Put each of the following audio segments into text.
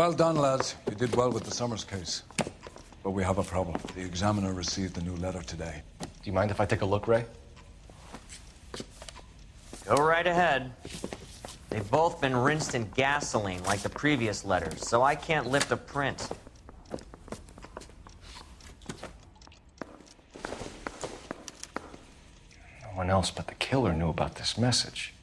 Well done, lads. You did well with the Summers case. But we have a problem. The examiner received a new letter today. Do you mind if I take a look, Ray? Go right ahead. They've both been rinsed in gasoline like the previous letters, so I can't lift a print. No one else but the killer knew about this message.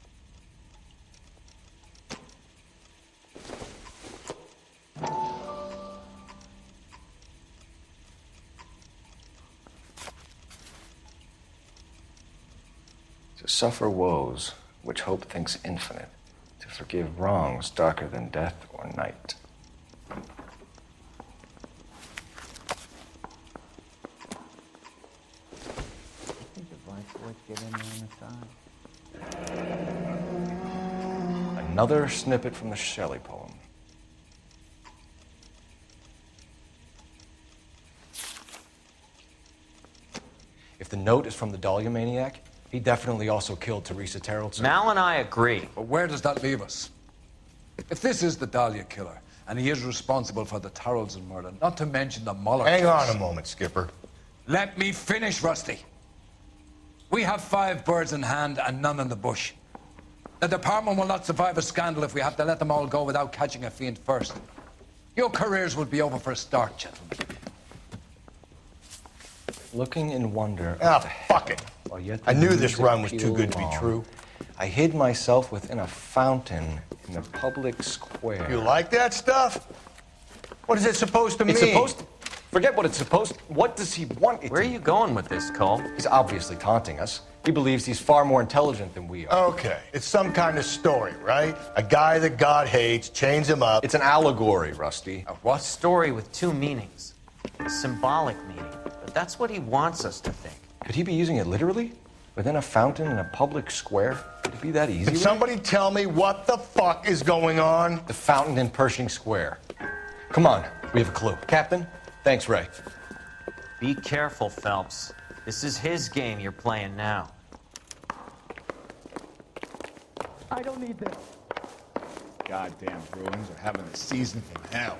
To suffer woes which hope thinks infinite, to forgive wrongs darker than death or night. Another snippet from the Shelley poem. If the note is from the Dahlia maniac, he definitely also killed Teresa Terrellson. Mal and I agree. But where does that leave us? If this is the Dahlia killer, and he is responsible for the Terrellson murder, not to mention the Muller Hang case. on a moment, Skipper. Let me finish, Rusty. We have 5 birds in hand and none in the bush. The department will not survive a scandal if we have to let them all go without catching a fiend first. Your careers will be over for a start, gentlemen. Looking in wonder. Ah, fuck it. While yet I the knew this music run was too pealed good to be along, true. I hid myself within a fountain in the public square. You like that stuff? What is it supposed to mean? It's supposed to... Forget what it's supposed to... What does he want it Where are to you going with this, Cole? He's obviously taunting us. He believes he's far more intelligent than we are. Okay, it's some kind of story, right? A guy that God hates, chains him up. It's an allegory, Rusty. A what? Story with 2 meanings. A symbolic meaning. But that's what he wants us to think. Could he be using it literally? Within a fountain in a public square? Could it be that easy? Can somebody tell me what the fuck is going on? The fountain in Pershing Square. Come on, we have a clue. Captain? Thanks, Ray. Be careful, Phelps. This is his game you're playing now. I don't need this. Goddamn ruins are having a season from hell.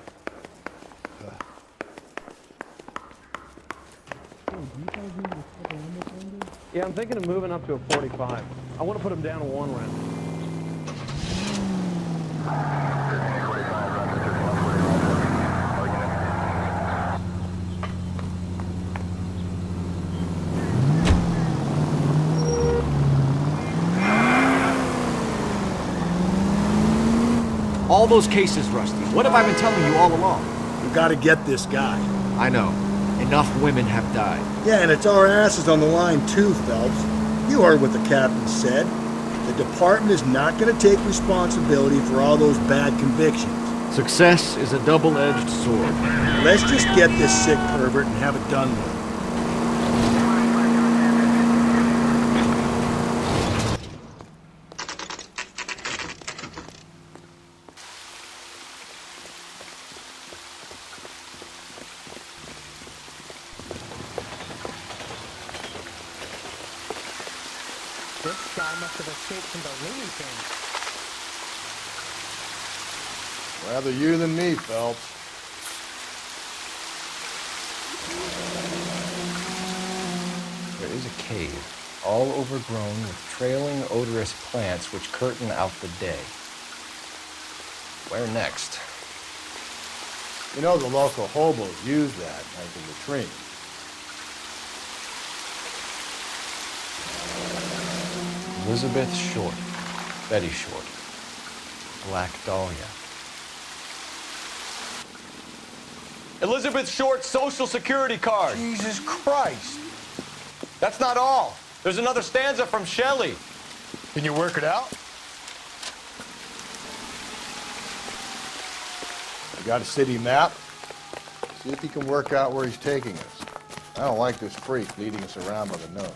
Yeah, I'm thinking of moving up to a 45. I want to put him down to 1 round. All those cases, Rusty. What have I been telling you all along? You gotta get this guy. I know. Enough women have died. Yeah, and it's our asses on the line too, Phelps. You heard what the captain said. The department is not gonna take responsibility for all those bad convictions. Success is a double-edged sword. Let's just get this sick pervert and have it done with. This guy must have escaped from the Looney Bin. Rather you than me, Phelps. There is a cave, all overgrown with trailing, odorous plants which curtain out the day. Where next? You know the local hobos use that as a latrine. Elizabeth Short, Betty Short, Black Dahlia. Elizabeth Short's social security card. Jesus Christ. That's not all. There's another stanza from Shelley. Can you work it out? You got a city map? See if you can work out where he's taking us. I don't like this freak leading us around by the nose.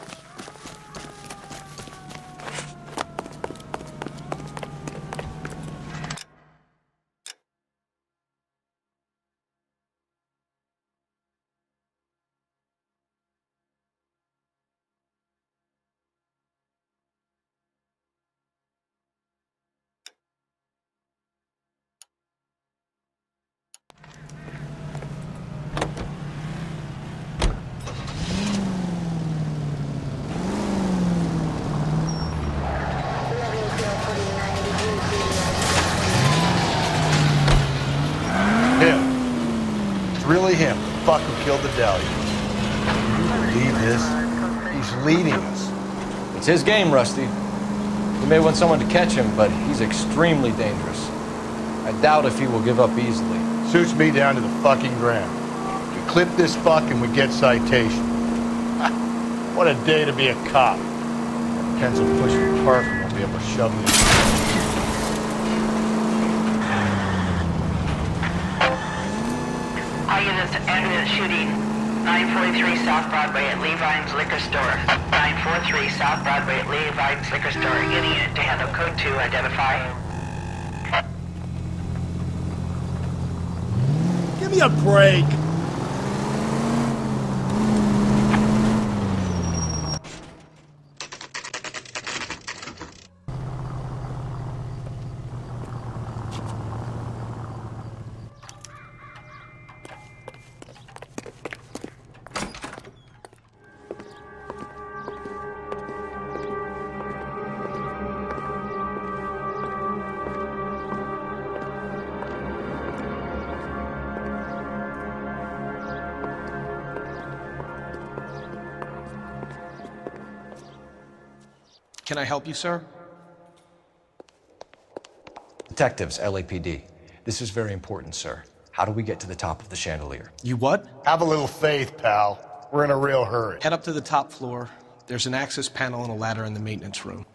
probably him, the fuck who killed the Dahlia. Can you believe this? He's leading us. It's his game, Rusty. We may want someone to catch him, but he's extremely dangerous. I doubt if he will give up easily. Suits me down to the fucking ground. We clip this fuck and we get citation. What a day to be a cop. Pencil pushing Parker won't be able to shove me. All units ended the shooting. 943 South Broadway at Levine's Liquor Store. 943 South Broadway at Levine's Liquor Store. Any unit to handle code 2, identify. Give me a break. Can I help you, sir? Detectives, LAPD. This is very important, sir. How do we get to the top of the chandelier? You what? Have a little faith, pal. We're in a real hurry. Head up to the top floor. There's an access panel and a ladder in the maintenance room.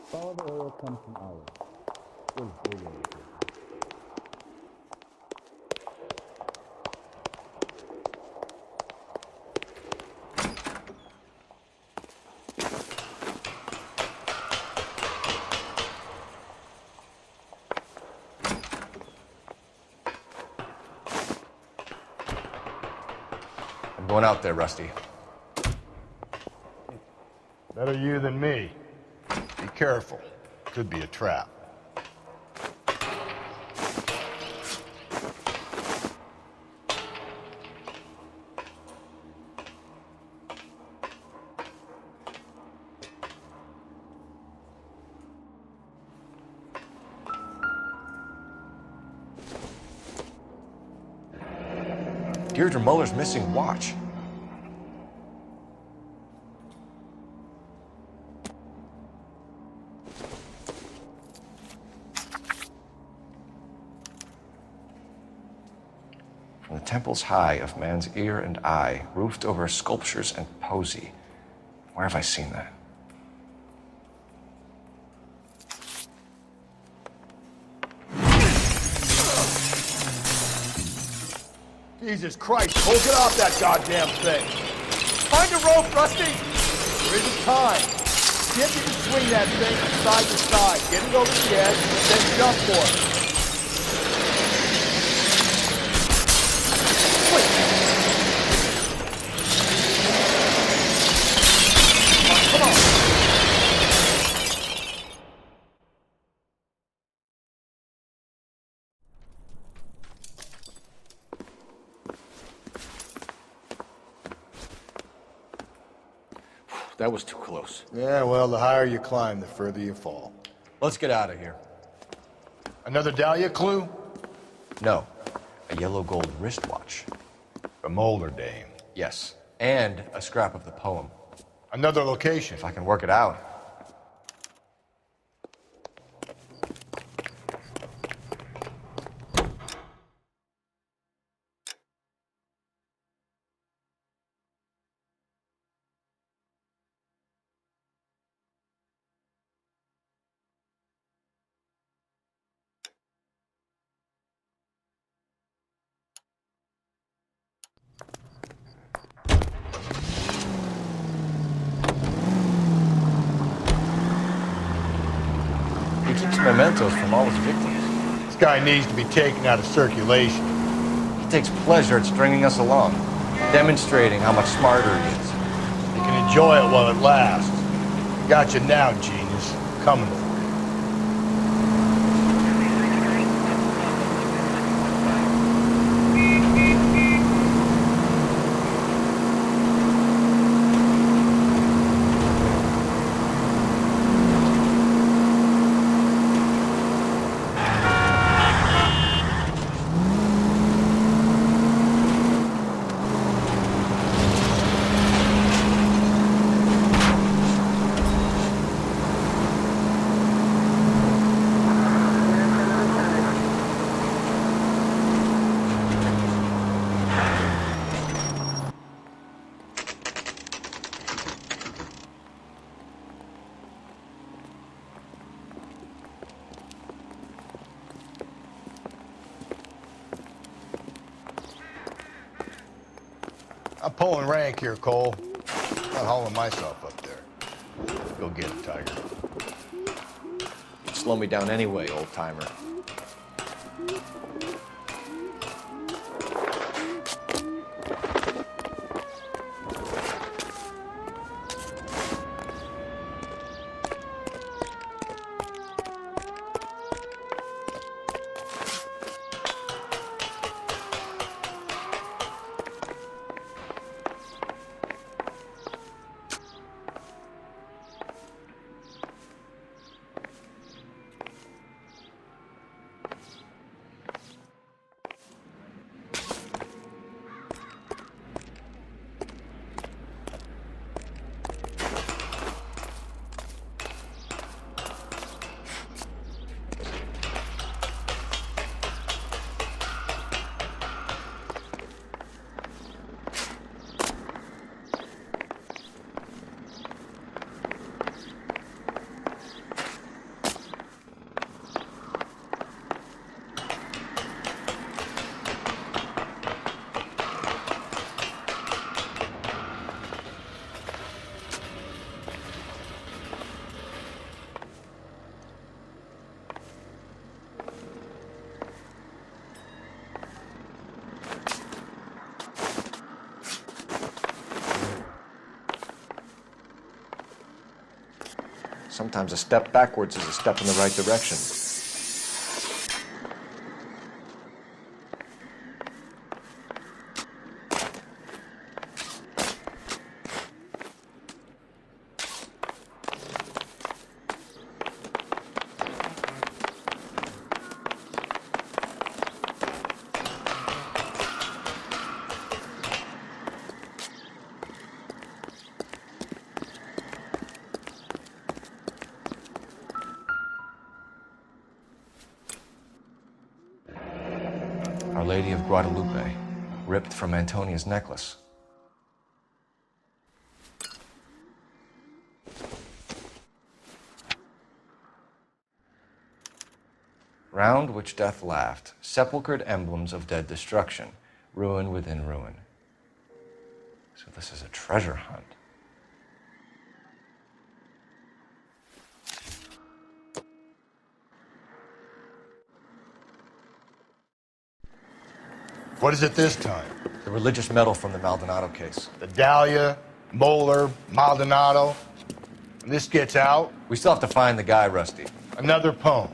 Follow the oil comes from ours. I'm going out there, Rusty. Better you than me. Be careful. Could be a trap. Deirdre Muller's missing watch. From the temples high of man's ear and eye, roofed over sculptures and poesy. Where have I seen that? Jesus Christ, hold it off that goddamn thing. Find a rope, Rusty. There isn't time. See if you can swing that thing from side to side. Get it over the edge, then jump for it. Come on. That was too close. Yeah, well, the higher you climb, the further you fall. Let's get out of here. Another Dahlia clue? No, a yellow gold wristwatch. A Molar dame. Yes, and a scrap of the poem. Another location. If I can work it out. He keeps mementos from all his victims. This guy needs to be taken out of circulation. He takes pleasure at stringing us along, demonstrating how much smarter he is. You can enjoy it while it lasts. Got you now, genius. Coming for you. I'm pulling rank here, Cole. Not hauling myself up there. Go get it, Tiger. You'd slow me down anyway, old-timer. Sometimes a step backwards is a step in the right direction. Our Lady of Guadalupe, ripped from Antonia's necklace. Round which death laughed, sepulchred emblems of dead destruction, ruin within ruin. So this is a treasure hunt. What is it this time? The religious medal from the Maldonado case. The Dahlia, Moeller, Maldonado. When this gets out, We still have to find the guy, Rusty. another poem.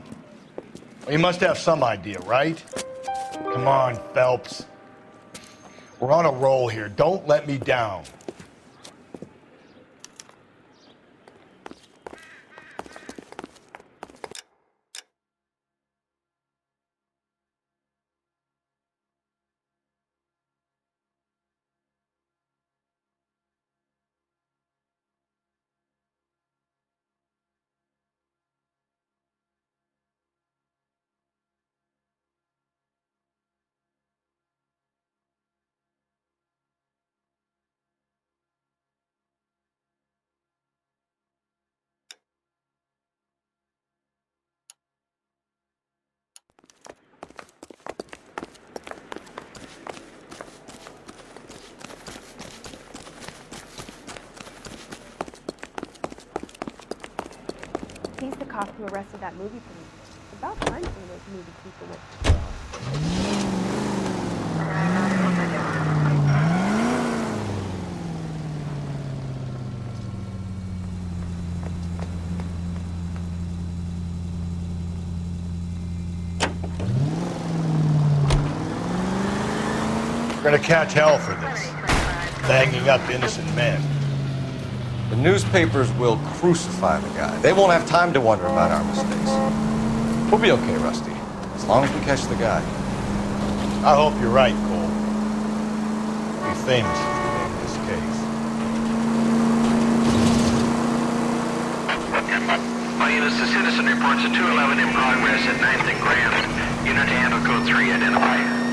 Well, you must have some idea, right? Come on, Phelps. We're on a roll here. Don't let me down. He's the cop who arrested that movie producer. It's about time some of those movie people went to jail. We're gonna catch hell for this. Banging up innocent men. The newspapers will crucify the guy. They won't have time to wonder about our mistakes. We'll be okay, Rusty, as long as we catch the guy. I hope you're right, Cole. We'll be famous if we make this case. All units, the citizen reports a 211 in progress at 9th and Grand. Unit to handle code 3, identify.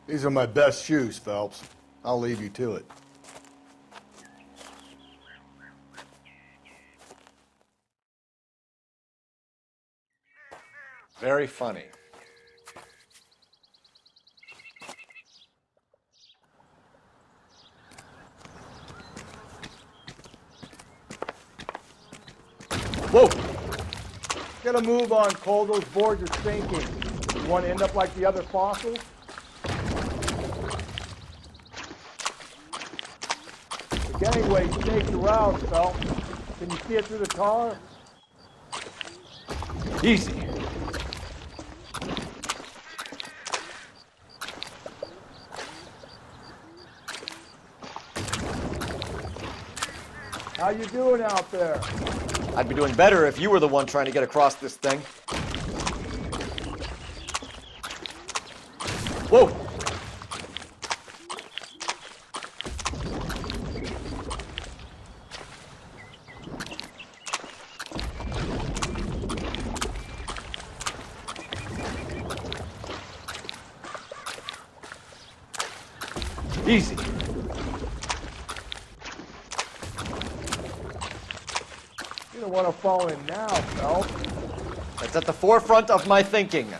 These are my best shoes, Phelps. I'll leave you to it. Very funny. Whoa! Get a move on, Cole. Those boards are sinking. You want to end up like the other fossils? The gangway snakes around, Phelps. Can you see it through the tar? Easy. How you doing out there? I'd be doing better if you were the one trying to get across this thing. Whoa! Easy. You don't want to fall in now, Phelps. That's at the forefront of my thinking.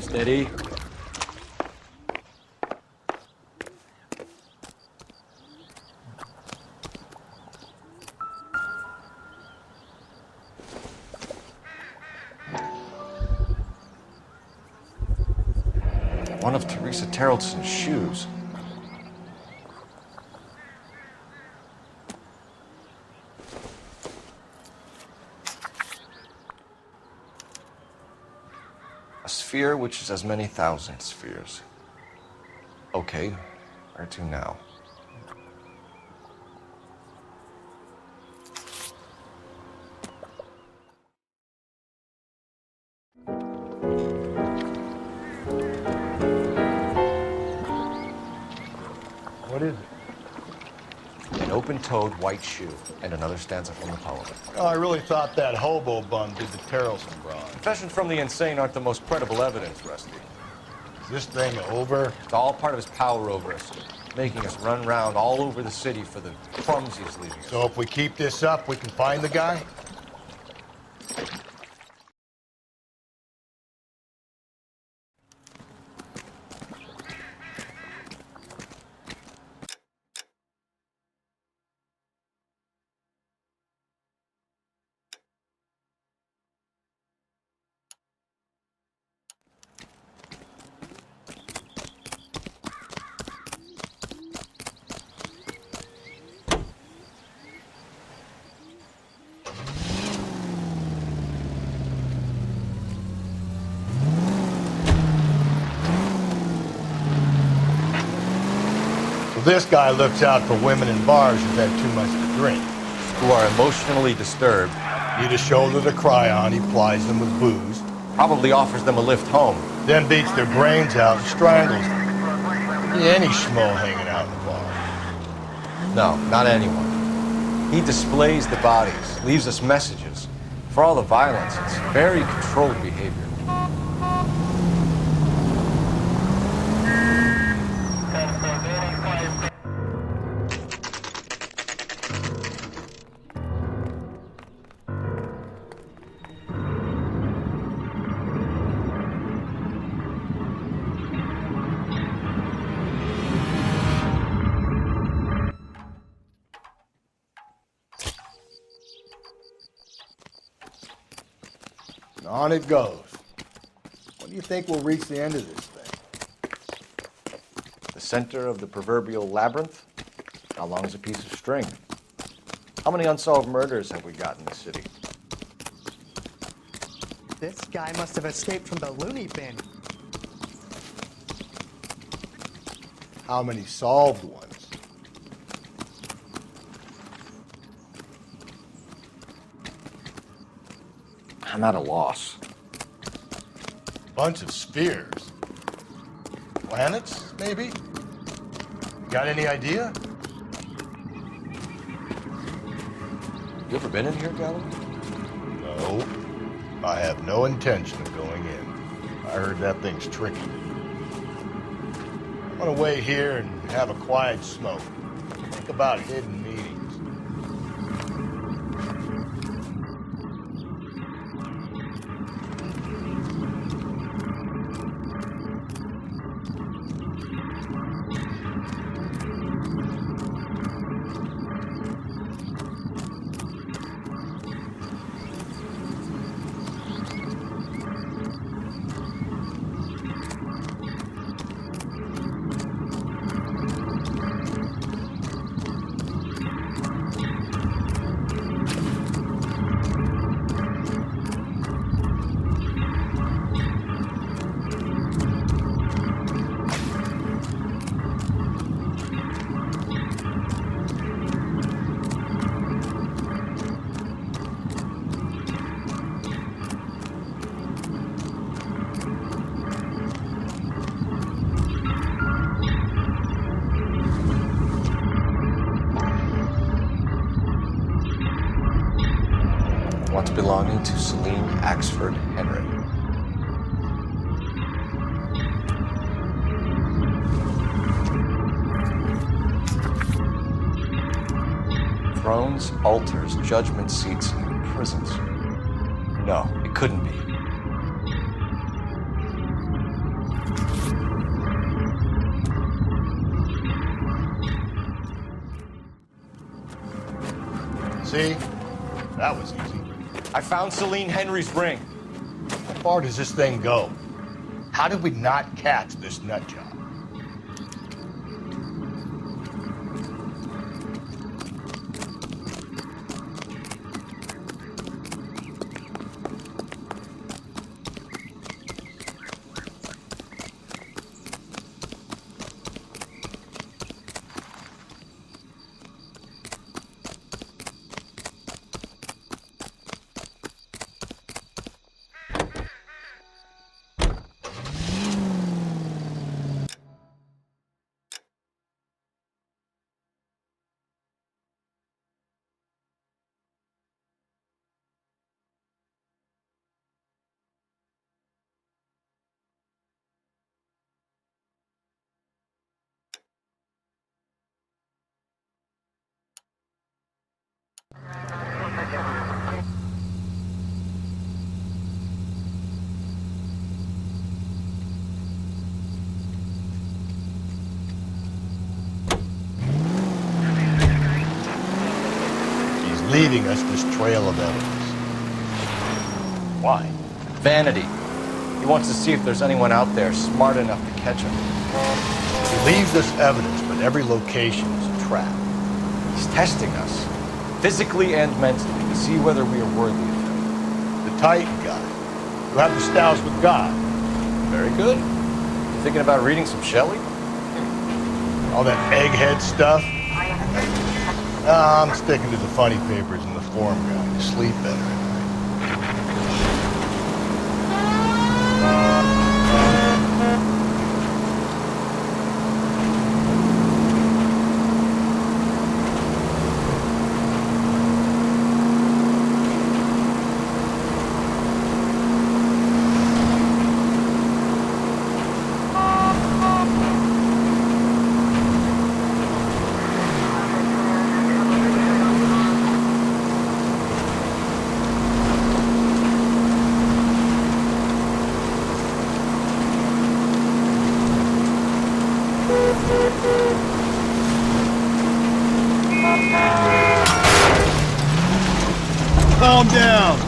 Steady. One of Teresa Terrelson's shoes. A sphere which is as many thousand spheres. Okay, where to now? What is it? An open-toed white shoe, and another stanza from the poem. Oh, I really thought that hobo bum did the Terrelson broad. Confessions from the insane aren't the most credible evidence, Rusty. Is this thing over? It's all part of his power over us, making us run round all over the city for the crumbs he's leaving us. So if we keep this up, we can find the guy? This guy looks out for women in bars who've had too much to drink. Who are emotionally disturbed. Need a shoulder to cry on, he plies them with booze. Probably offers them a lift home. Then beats their brains out and strangles them. Any schmo hanging out in the bar. No, not anyone. He displays the bodies, leaves us messages. For all the violence, it's very controlled behavior. On it goes. When do you think we'll reach the end of this thing? The center of the proverbial labyrinth? How long is a piece of string? How many unsolved murders have we got in the city? This guy must have escaped from the loony bin. How many solved ones? I'm at a loss. Bunch of spheres. Planets, maybe? Got any idea? You ever been in here, Galloway? No. I have no intention of going in. I heard that thing's tricky. I'm gonna wait here and have a quiet smoke. Think about hidden meetings. Once belonging to Celine Axford Henry. Thrones, altars, judgment seats, and prisons. No, it couldn't be. See? That was easy. I found Celine Henry's ring. How far does this thing go? How did we not catch this nut job? Leaving us this trail of evidence. Why? Vanity. He wants to see if there's anyone out there smart enough to catch him. He leaves us evidence, but every location is a trap. He's testing us, physically and mentally, to see whether we are worthy of him. The Titan guy, who had the stouts with God. Very good. You thinking about reading some Shelley? All that egghead stuff? I'm sticking to the funny papers and the form guide to sleep better at night. Calm down.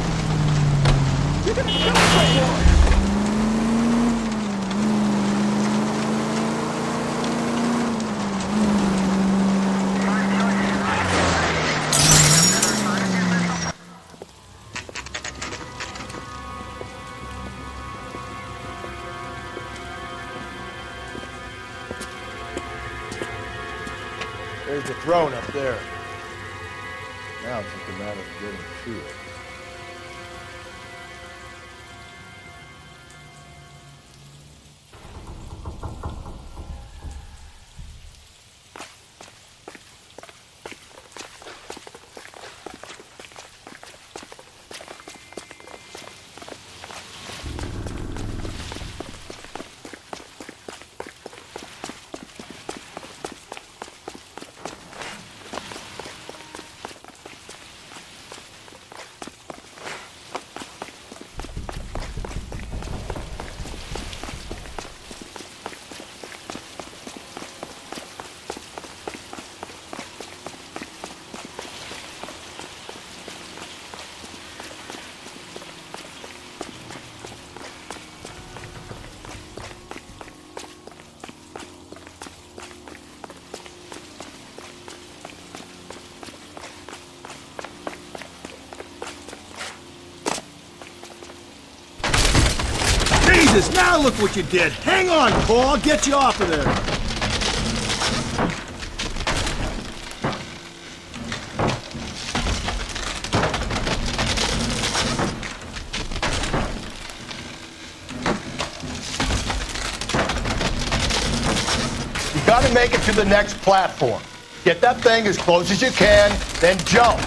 There's the throne up there. Now it's just a matter of getting to it. Jesus, now look what you did. Hang on, Cole, I'll get you off of there. You gotta make it to the next platform. Get that thing as close as you can, then jump.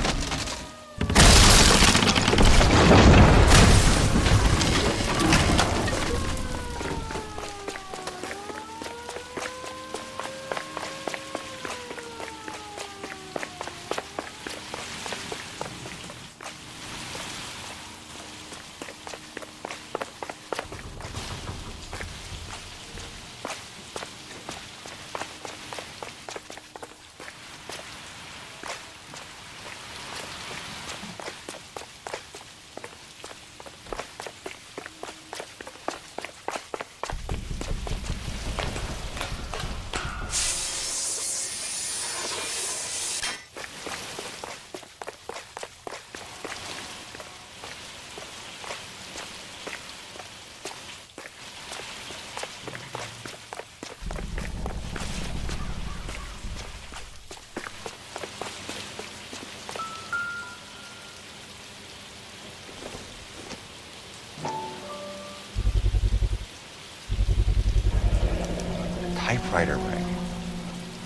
Typewriter ring.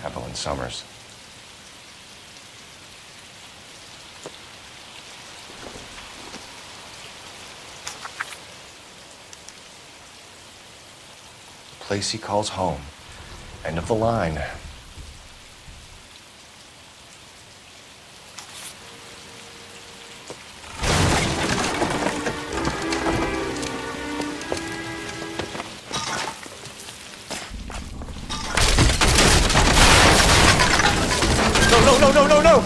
Evelyn Summers. The place he calls home. End of the line. No!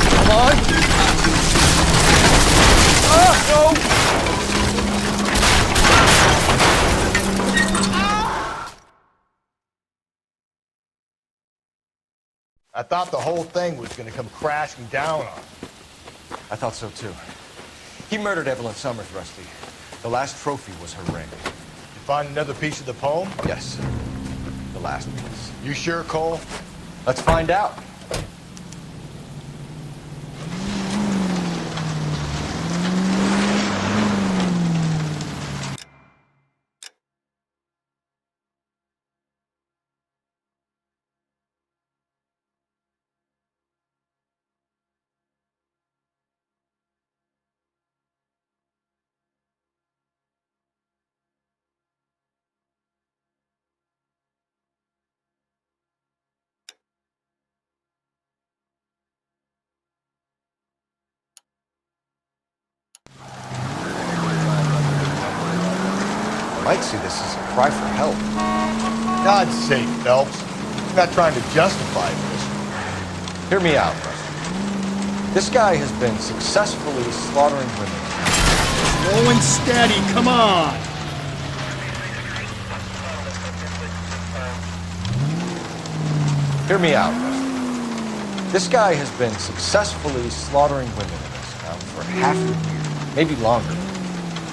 Come on! No! I thought the whole thing was gonna come crashing down on him. I thought so too. He murdered Evelyn Summers, Rusty. The last trophy was her ring. You find another piece of the poem? Yes. The last piece. You sure, Cole? Let's find out. I might see this as a cry for help. God's sake, Phelps. I'm not trying to justify this. Hear me out, Rusty. This guy has been successfully slaughtering women. Slow and steady, come on! Hear me out, Rusty. This guy has been successfully slaughtering women in this town for half a year, maybe longer.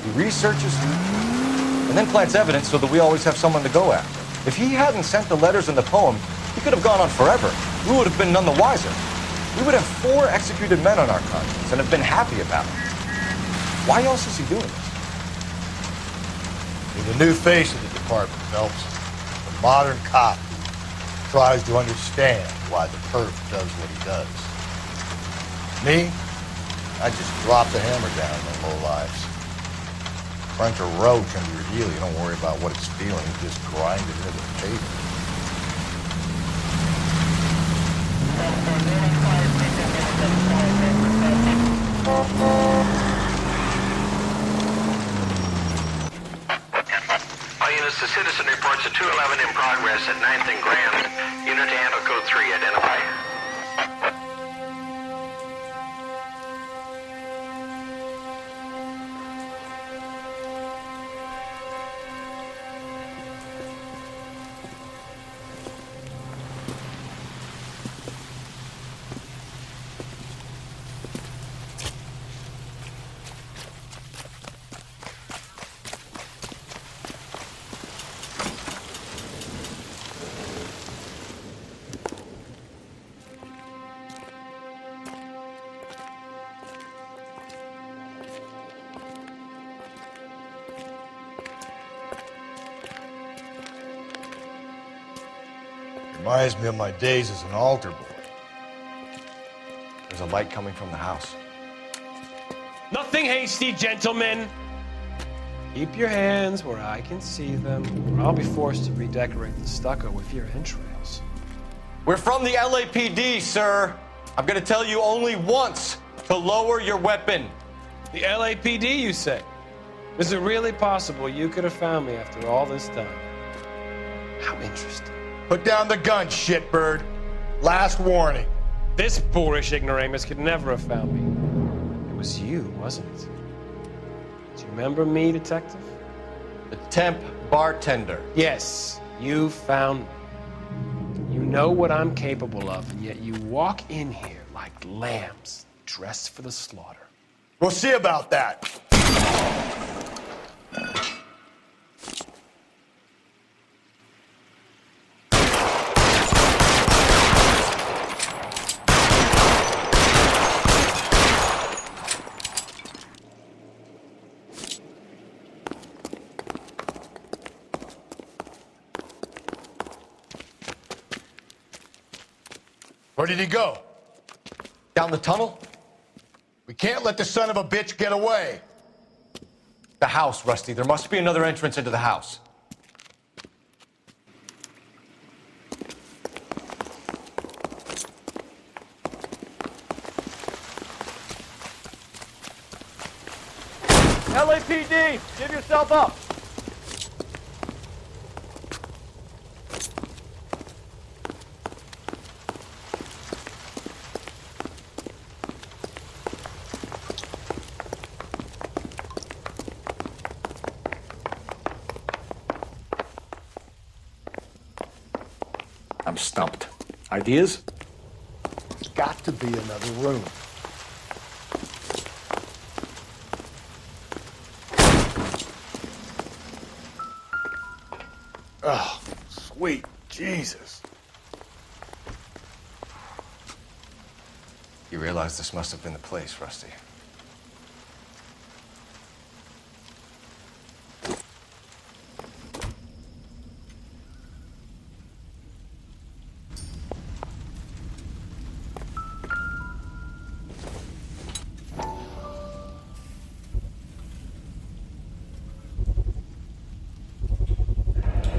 He researches and then plants evidence so that we always have someone to go after. If he hadn't sent the letters in the poem, he could have gone on forever. We would have been none the wiser. We would have 4 executed men on our conscience and have been happy about it. Why else is he doing this? He's a new face of the department, Phelps. A modern cop who tries to understand why the perp does what he does. Me? I just drop the hammer down on their whole lives. Punch a roach under your heel, you don't worry about what it's feeling, you just grind it into the pavement. All units, the citizen reports a 211 in progress at 9th and Grand. Unit to handle code 3, identify. Reminds me of my days as an altar boy. There's a light coming from the house. Nothing hasty, gentlemen. Keep your hands where I can see them, or I'll be forced to redecorate the stucco with your entrails. We're from the LAPD, sir. I'm gonna tell you only once to lower your weapon. The LAPD, you say? Is it really possible you could have found me after all this time? How interesting. Put down the gun, shitbird. Last warning. This boorish ignoramus could never have found me. It was you, wasn't it? Do you remember me, detective? The temp bartender. Yes, you found me. You know what I'm capable of, and yet you walk in here like lambs dressed for the slaughter. We'll see about that. Where did he go? Down the tunnel? We can't let the son of a bitch get away. The house, Rusty. There must be another entrance into the house. LAPD, give yourself up. I'm stumped. Ideas? There's got to be another room. Oh, sweet Jesus. You realize this must have been the place, Rusty.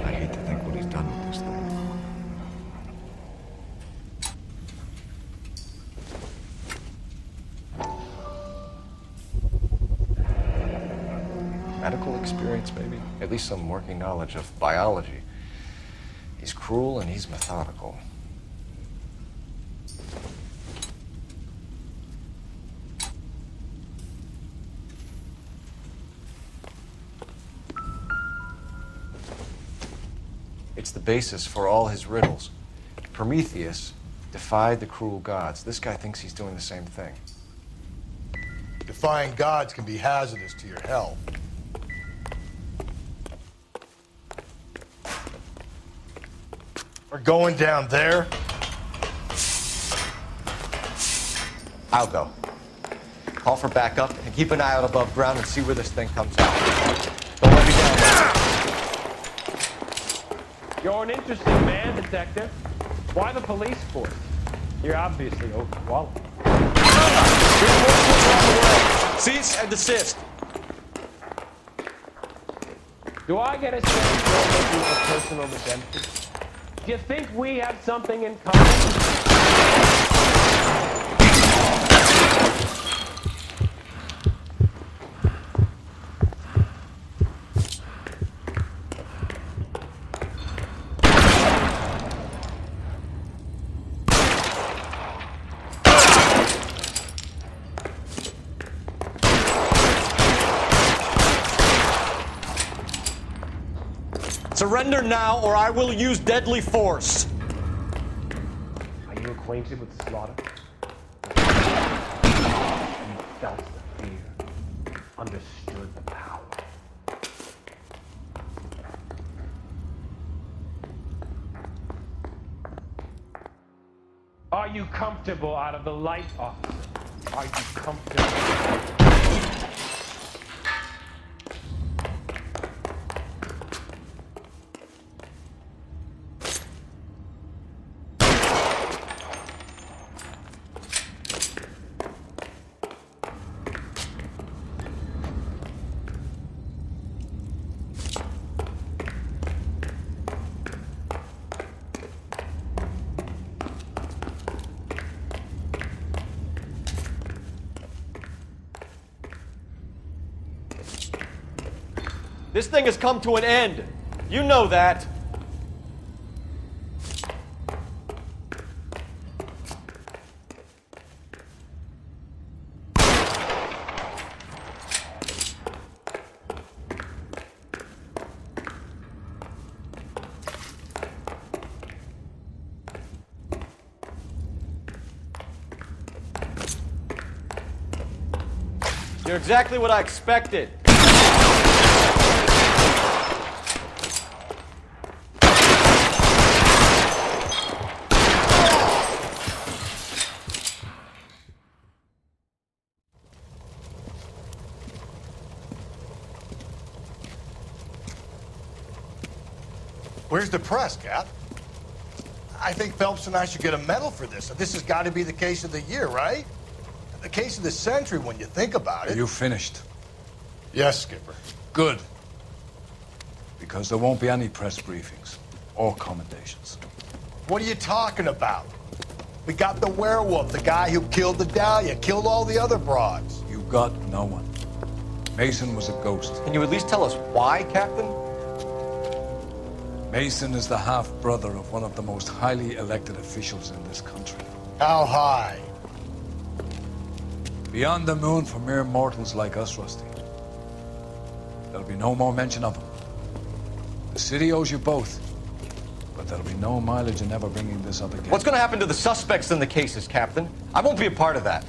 I hate to think what he's done with this thing. Medical experience, maybe. At least some working knowledge of biology. He's cruel and he's methodical. It's the basis for all his riddles. Prometheus defied the cruel gods. This guy thinks he's doing the same thing. Defying gods can be hazardous to your health. We're going down there. I'll go. Call for backup and keep an eye out above ground and see where this thing comes out. Don't let me down. You're an interesting man, detective. Why the police force? You're obviously overqualified. Cease and desist. Do I get a sense you're looking for personal redemption? Do you think we have something in common? Surrender now, or I will use deadly force. Are you acquainted with slaughter? You felt the fear, understood the power. Are you comfortable out of the light, officer? Are you comfortable? This thing has come to an end. You know that. You're exactly what I expected. Where's the press, Cap? I think Phelps and I should get a medal for this. This has got to be the case of the year, right? The case of the century when you think about it. You finished? Yes, Skipper. Good. Because there won't be any press briefings or commendations. What are you talking about? We got the werewolf, the guy who killed the Dahlia, killed all the other broads. You got no one. Mason was a ghost. Can you at least tell us why, Captain? Mason is the half-brother of one of the most highly elected officials in this country. How high? Beyond the moon for mere mortals like us, Rusty. There'll be no more mention of him. The city owes you both, but there'll be no mileage in ever bringing this up again. What's going to happen to the suspects in the cases, Captain? I won't be a part of that.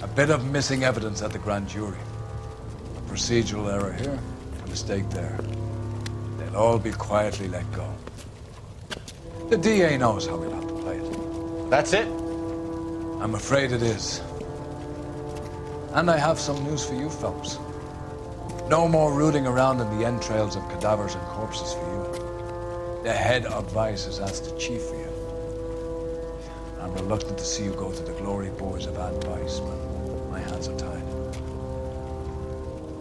A bit of missing evidence at the grand jury. A procedural error here, a mistake there. They'll all be quietly let go. The DA knows how we'll have to play it. That's it? I'm afraid it is. And I have some news for you, Phelps. No more rooting around in the entrails of cadavers and corpses for you. The head of Vice has asked the chief for you. I'm reluctant to see you go to the glory boys of Vice, but my hands are tied.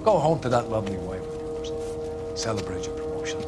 Go home to that lovely wife of yours. Celebrate your promotion.